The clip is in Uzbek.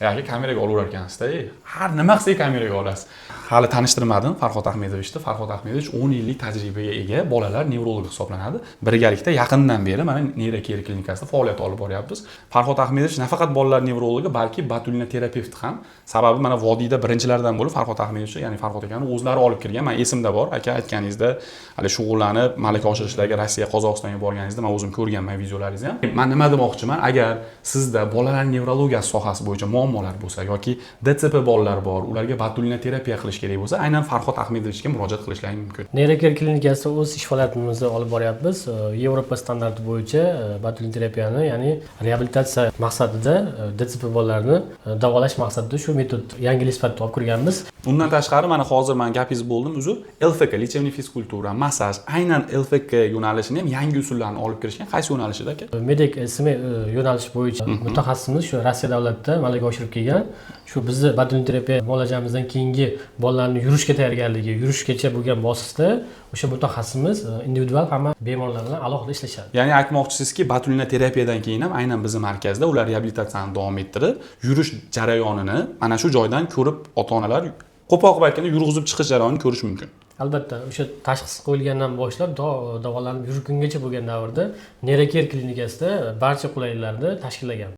Yoki kameraga olaverar ekansizda. Har nima qilsangiz kameraga olasiz. Hali tanishtirmadim Farhod Ahmedovichni. Farhod Ahmedovich 10 yillik tajribaga ega bolalar nevrologi hisoblanadi. Birgalikda yaqindan beri mana neyrokir klinikasida faoliyat olib boryapmiz. Farhod Ahmedovich nafaqat bolalar nevrologi, balki botulina terapevt ham. Sababi mana vodiyda birinchilardan bo'lib Farhod Ahmedovich, ya'ni Farhod akani o'zlari olib kirgan. Men esimda bor. Aka aytganingizda hali shug'ullanib, malaka oshirishlarga Rossiya, Qozog'istonga borganingizda men o'zim ko'rganman videolaringizni ham. Men nima demoqchiman? Agar sizda bolalar nevrologiyasi sohasi bo'yicha muammolar bo'lsa yoki DTP bolalar bor, ularga botulina terapiya qilish kerak bo'lsa, aynan Farhod Ahmedovichga murojaat qilishlaring mumkin. Neyrokir klinikasida o'z ish faoliyatimizni olib boryapmiz. Yevropa standarti bo'yicha botulin terapiyani, ya'ni reabilitatsiya maqsadida DTP bolalarni davolash maqsadida shu metod yangi sifatida olib kirganmiz. Bundan tashqari mana hozir men gapingiz bo'ldim, uzr. LFK, lechevniy fizkultura, massaj, aynan LFK yo'nalishini ham yangi usullarni olib kirishgan. Qaysi yo'nalishida aka? Medik SME yo'nalish bo'yicha mutaxassisimiz shu Rossiya davlatida malaka oshirib kelgan. Shu bizni botulin terapiya muolajamizdan keyingi bolalarni yurishga tayyorgarligi, yurishgacha bo'lgan bosqichda o'sha mutaxassisimiz individual hamma bemorlar bilan alohida ishlashadi. Ya'ni aytmoqchisizki, botulina terapiyadan keyin ham aynan bizning markazda ular reabilitatsiyani davom ettirib, yurish jarayonini mana shu joydan ko'rib ota-onalar qo'pol qilib aytganda yurg'izib chiqish jarayonini ko'rish mumkin. Albatta, o'sha tashxis qo'yilgandan boshlab davolanib yurgungacha bo'lgan davrda neyrokir klinikasida barcha qulayliklarni tashkillagan.